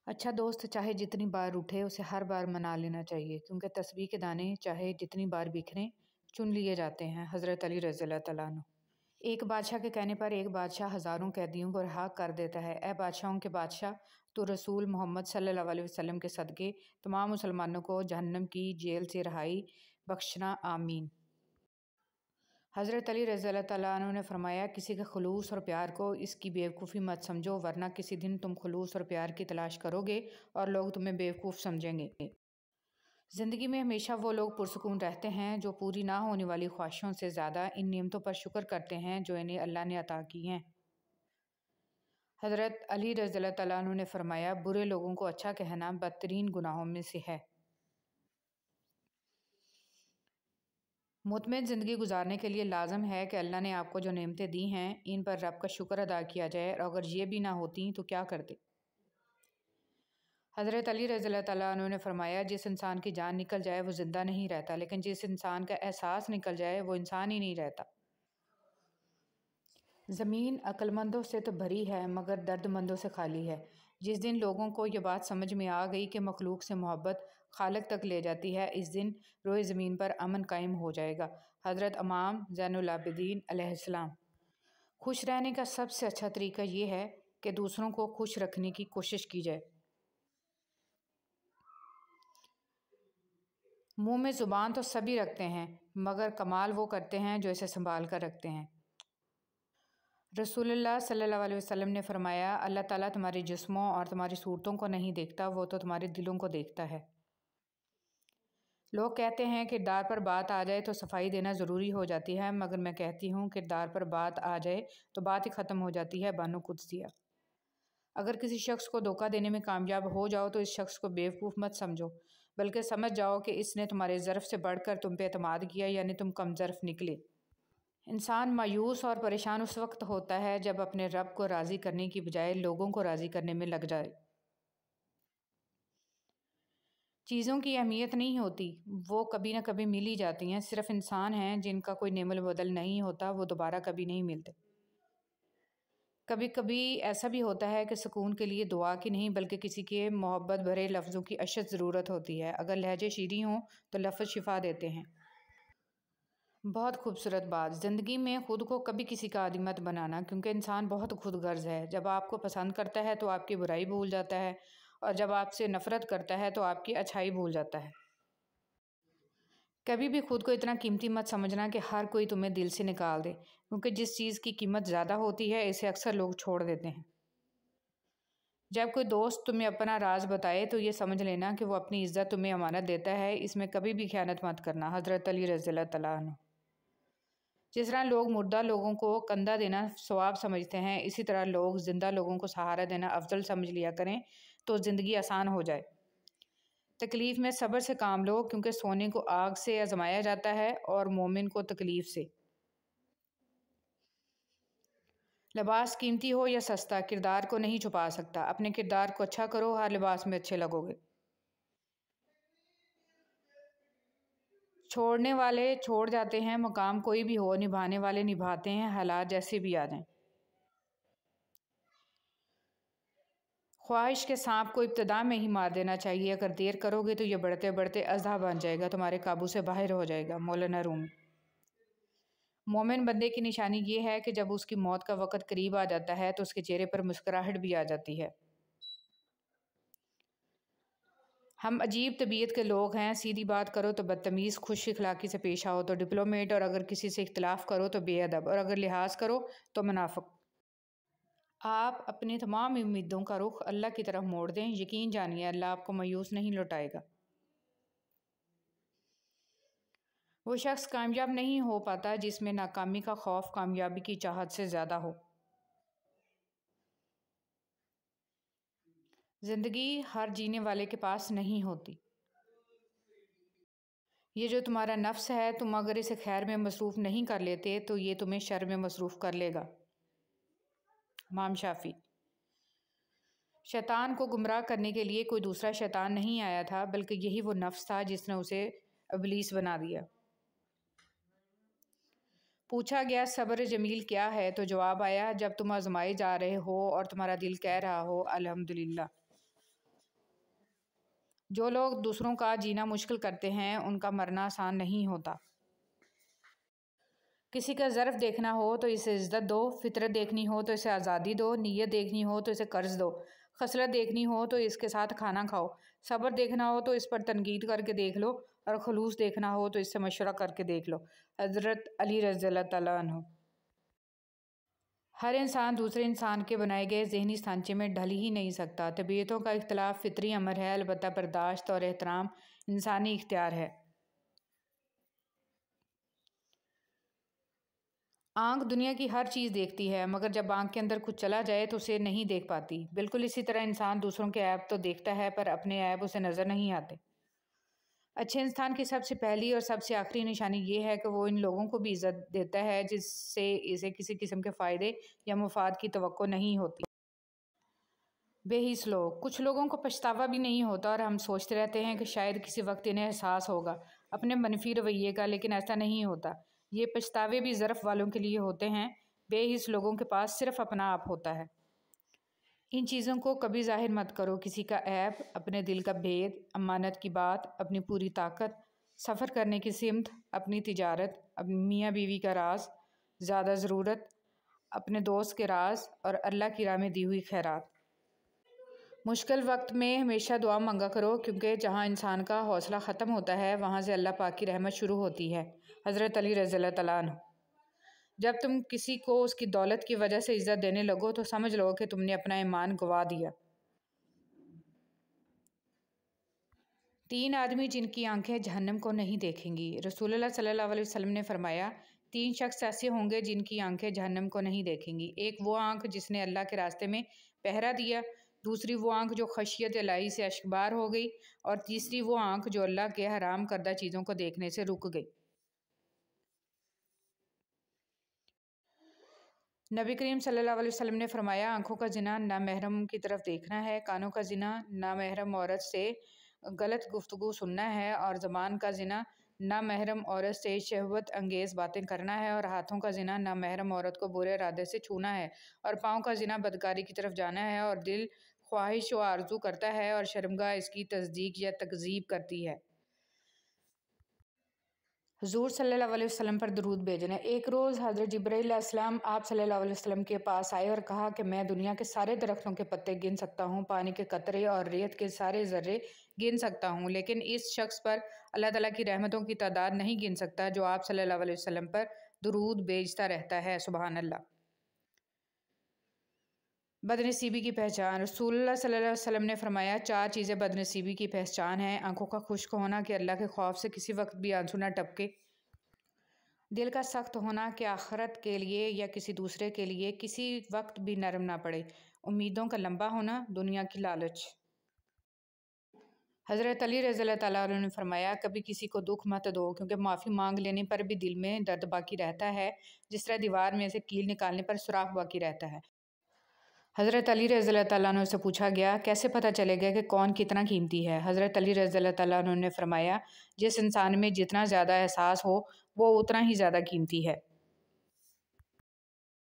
अच्छा दोस्त चाहे जितनी बार उठे उसे हर बार मना लेना चाहिए, क्योंकि तस्बीह के दाने चाहे जितनी बार बिखरें चुन लिए जाते हैं। हज़रत अली रज़ियल्लाहु तआला अन्हु। एक बादशाह के कहने पर एक बादशाह हज़ारों कैदियों को रिहा कर देता है। ए बादशाहों के बादशाह, तो रसूल मोहम्मद सल्लल्लाहु अलैहि वसल्लम के सदक़े तमाम मुसलमानों को जहन्नम की जेल से रिहाई बख्शना, आमीन। हज़रत अली रज़ियल्लाहु तआला अन्हु ने फरमाया, किसी के खुलूस और प्यार को इसकी बेवकूफ़ी मत समझो, वरना किसी दिन तुम खुलूस और प्यार की तलाश करोगे और लोग तुम्हें बेवकूफ़ समझेंगे। ज़िंदगी में हमेशा वो लोग पुरसुकून रहते हैं जो पूरी ना होने वाली ख्वाहिशों से ज़्यादा इन नेमतों पर शुक्र करते हैं जो इन्हें अल्लाह ने अता की हैं। हज़रत अली रज़ियल्लाहु तआला अन्हु ने फरमाया, बुरे लोगों को अच्छा कहना बदतरीन गुनाहों में से है। मुतमईन ज़िंदगी गुजारने के लिए लाजम है कि अल्लाह ने आपको जो नेमतें दी हैं इन पर रब का शुक्र अदा किया जाए, और अगर ये भी ना होती तो क्या करते। हज़रत अली रज़ियल्लाहु तआला अन्हु ने फरमाया, जिस इंसान की जान निकल जाए वो ज़िंदा नहीं रहता, लेकिन जिस इंसान का एहसास निकल जाए वो इंसान ही नहीं रहता। ज़मीन अक्लमंदों से तो भरी है मगर दर्दमंदों से खाली है। जिस दिन लोगों को ये बात समझ में आ गई कि मखलूक से मोहब्बत खालिक तक ले जाती है, इस दिन रोए ज़मीन पर अमन कायम हो जाएगा। हज़रत इमाम ज़ैनुल आबिदीन अलैहिस्सलाम। खुश रहने का सबसे अच्छा तरीका ये है कि दूसरों को खुश रखने की कोशिश की जाए। मुंह में ज़ुबान तो सभी रखते हैं, मगर कमाल वो करते हैं जो इसे संभाल कर रखते हैं। रसूलुल्लाह सल्लल्लाहु अलैहि वसल्लम ने फरमाया, अल्लाह ताला तुम्हारे जिस्मों और तुम्हारी सूरतों को नहीं देखता, वो तो तुम्हारे दिलों को देखता है। लोग कहते हैं किरदार पर बात आ जाए तो सफाई देना ज़रूरी हो जाती है, मगर मैं कहती हूँ किरदार पर बात आ जाए तो बात ही ख़त्म हो जाती है। बानो कुद्सिया। अगर किसी शख्स को धोखा देने में कामयाब हो जाओ तो इस शख्स को बेवकूफ़ मत समझो, बल्कि समझ जाओ कि इसने तुम्हारे ज़र्फ़ से बढ़कर तुम पे एतमाद किया, यानी तुम कम ज़र्फ़ निकले। इंसान मायूस और परेशान उस वक्त होता है जब अपने रब को राज़ी करने की बजाय लोगों को राज़ी करने में लग जाए। चीज़ों की अहमियत नहीं होती, वो कभी ना कभी मिल ही जाती हैं। सिर्फ इंसान हैं जिनका कोई नेमल बदल नहीं होता, वो दोबारा कभी नहीं मिलते। कभी कभी ऐसा भी होता है कि सुकून के लिए दुआ की नहीं बल्कि किसी के मोहब्बत भरे लफ्ज़ों की अशद ज़रूरत होती है। अगर लहजे शीरीं हों तो लफ्ज़ शिफा देते हैं। बहुत खूबसूरत बात, ज़िंदगी में ख़ुद को कभी किसी का आदी मत बनाना, क्योंकि इंसान बहुत खुदगर्ज़ है। जब आपको पसंद करता है तो आपकी बुराई भूल जाता है, और जब आपसे नफ़रत करता है तो आपकी अच्छाई भूल जाता है। कभी भी खुद को इतना कीमती मत समझना कि हर कोई तुम्हें दिल से निकाल दे, क्योंकि जिस चीज़ की कीमत ज़्यादा होती है इसे अक्सर लोग छोड़ देते हैं। जब कोई दोस्त तुम्हें अपना राज बताए तो ये समझ लेना कि वो अपनी इज़्ज़त तुम्हें अमानत देता है, इसमें कभी भी ख़यानत मत करना। हज़रत अली रज़ियल्लाहु तआला अन्हु। जिस तरह लोग मुर्दा लोगों को कंधा देना सवाब समझते हैं, इसी तरह लोग ज़िंदा लोगों को सहारा देना अफजल समझ लिया करें, तो ज़िंदगी आसान हो जाए। तकलीफ़ में सब्र से काम लो, क्योंकि सोने को आग से आजमाया जाता है और मोमिन को तकलीफ़ से। लिबास कीमती हो या सस्ता, किरदार को नहीं छुपा सकता। अपने किरदार को अच्छा करो, हर लिबास में अच्छे लगोगे। छोड़ने वाले छोड़ जाते हैं, मकाम कोई भी हो, निभाने वाले निभाते हैं, हालात जैसे भी आ जाएं। ख्वाहिश के सांप को इब्तिदा में ही मार देना चाहिए, अगर देर करोगे तो ये बढ़ते बढ़ते अज़हा बन जाएगा, तुम्हारे काबू से बाहर हो जाएगा। मौलाना रूमी। मोमिन बंदे की निशानी ये है कि जब उसकी मौत का वक़्त करीब आ जाता है तो उसके चेहरे पर मुस्कुराहट भी आ जाती है। हम अजीब तबीयत के लोग हैं, सीधी बात करो तो बदतमीज़, खुश अखलाक़ी से पेश आओ तो डिप्लोमेट, और अगर किसी से इख्तिलाफ़ करो तो बेअदब, और अगर लिहाज करो तो मुनाफ़िक। आप अपनी तमाम उम्मीदों का रुख अल्लाह की तरफ मोड़ दें, यकीन जानिए अल्लाह आपको मायूस नहीं लौटाएगा। वो शख्स कामयाब नहीं हो पाता जिसमें नाकामी का खौफ कामयाबी की चाहत से ज़्यादा हो। ज़िंदगी हर जीने वाले के पास नहीं होती। ये जो तुम्हारा नफ्स है, तुम अगर इसे खैर में मसरूफ़ नहीं कर लेते तो ये तुम्हें शर में मसरूफ़ कर लेगा। इमाम शाफ़ी। शैतान को गुमराह करने के लिए कोई दूसरा शैतान नहीं आया था, बल्कि यही वो नफ्स था जिसने उसे इब्लीस बना दिया। पूछा गया सब्र जमील क्या है, तो जवाब आया, जब तुम आजमाए जा रहे हो और तुम्हारा दिल कह रहा हो अल्हम्दुलिल्लाह। جو لوگ دوسروں کا جینا مشکل کرتے ہیں ان کا مرنا آسان نہیں ہوتا۔ کسی کا ظرف دیکھنا ہو تو اسے عزت دو، فطرت دیکھنی ہو تو اسے آزادی دو، نیت دیکھنی ہو تو اسے قرض دو، خصلت دیکھنی ہو تو اس کے ساتھ کھانا کھاؤ، صبر دیکھنا ہو تو اس پر تنقید کر کے دیکھ لو، اور خلوص دیکھنا ہو تو اس سے مشورہ کر کے دیکھ لو۔ حضرت علی رضی اللہ تعالیٰ عنہ۔ ہر انسان دوسرے انسان کے بنائے گئے ذہنی سانچے میں ڈھل ہی نہیں سکتا۔ طبیعتوں کا اختلاف فطری امر ہے، البتہ برداشت اور احترام انسانی اختیار ہے۔ آنکھ دنیا کی ہر چیز دیکھتی ہے، مگر جب آنکھ کے اندر کچھ چلا جائے تو اسے نہیں دیکھ پاتی۔ بالکل اسی طرح انسان دوسروں کے عیب تو دیکھتا ہے پر اپنے عیب اسے نظر نہیں آتے۔ اچھے انسان کی سب سے پہلی اور سب سے آخری نشانی یہ ہے کہ وہ ان لوگوں کو بھی عزت دیتا ہے جس سے اسے کسی قسم کے فائدے یا مفاد کی توقع نہیں ہوتی۔ بے حس لوگ، کچھ لوگوں کو پچھتاوا بھی نہیں ہوتا اور ہم سوچتے رہتے ہیں کہ شاید کسی وقت انہیں احساس ہوگا اپنے منفی رویے کا، لیکن ایسا نہیں ہوتا۔ یہ پچھتاوے بھی ظرف والوں کے لیے ہوتے ہیں۔ بے حس لوگوں کے پاس صرف اپنا آپ ہوتا ہے۔ ان چیزوں کو کبھی ظاہر مت کرو، کسی کا عیب، اپنے دل کا بھید، امانت کی بات، اپنی پوری طاقت، سفر کرنے کی سمت، اپنی تجارت، اپنی میاں بیوی کا راز، زیادہ ضرورت، اپنے دوست کے راز اور اللہ کی راہ میں دی ہوئی خیرات۔ مشکل وقت میں ہمیشہ دعا مانگا کرو، کیونکہ جہاں انسان کا حوصلہ ختم ہوتا ہے وہاں سے اللہ پاک کی رحمت شروع ہوتی ہے۔ حضرت علی رضی اللہ تعالیٰ عنہ۔ جب تم کسی کو اس کی دولت کی وجہ سے عزت دینے لگو تو سمجھ لو کہ تم نے اپنا ایمان گنوا دیا۔ 3 آدمی جن کی آنکھیں جہنم کو نہیں دیکھیں گی۔ رسول اللہ صلی اللہ علیہ وسلم نے فرمایا 3 شخص ایسے ہوں گے جن کی آنکھیں جہنم کو نہیں دیکھیں گی۔ ایک وہ آنکھ جس نے اللہ کے راستے میں پہرا دیا، دوسری وہ آنکھ جو خشیت الہی سے اشکبار ہو گئی، اور تیسری وہ آنکھ جو اللہ کے حرام کردہ چیزوں کو دیکھنے سے رک گئی۔ نبی کریم صلی اللہ علیہ وسلم نے فرمایا آنکھوں کا زنا نامحرم کی طرف دیکھنا ہے، کانوں کا زنا نامحرم عورت سے غلط گفتگو سننا ہے، اور زبان کا زنا نامحرم عورت سے شہوت انگیز باتیں کرنا ہے، اور ہاتھوں کا زنا نامحرم عورت کو برے ارادے سے چھونا ہے، اور پاؤں کا زنا بدکاری کی طرف جانا ہے، اور دل خواہش و آرزو کرتا ہے اور شرمگاہ اس کی تصدیق یا تکذیب کرتی ہے۔ حضور صلی اللہ علیہ وسلم پر درود بھیجنا۔ ایک روز حضرت جبرائیل علیہ السلام آپ صلی اللہ علیہ وسلم کے پاس آئے اور کہا کہ میں دنیا کے سارے درختوں کے پتے گن سکتا ہوں، پانی کے قطرے اور ریت کے سارے ذرے گن سکتا ہوں، لیکن اس شخص پر اللہ تعالیٰ کی رحمتوں کی تعداد نہیں گن سکتا جو آپ صلی اللہ علیہ وسلم پر درود بھیجتا رہتا ہے۔ سبحان اللہ۔ بدنصیبی کی پہچان۔ رسول اللہ صلی اللہ علیہ وسلم نے فرمایا 4 چیزیں بدنصیبی کی پہچان ہیں: آنکھوں کا خشک ہونا کہ اللہ کے خوف سے کسی وقت بھی آنسو نہ ٹپکے، دل کا سخت ہونا کہ آخرت کے لیے یا کسی دوسرے کے لیے کسی وقت بھی نرم نہ پڑے، امیدوں کا لمبا ہونا، دنیا کی لالچ۔ حضرت علی رضی اللہ تعالیٰ عنہ نے فرمایا کبھی کسی کو دکھ مت دو، کیونکہ معافی مانگ لینے پر بھی دل میں درد باقی رہتا ہے، جس طرح دیوار میں سے کیل نکالنے پر سوراخ باقی رہتا ہے۔ حضرت علی رضی اللہ تعالیٰ عنہ سے پوچھا گیا کیسے پتہ چلے گا کہ کون کتنا قیمتی ہے؟ حضرت علی رضی اللہ تعالیٰ عنہ نے فرمایا جس انسان میں جتنا زیادہ احساس ہو وہ اتنا ہی زیادہ قیمتی ہے۔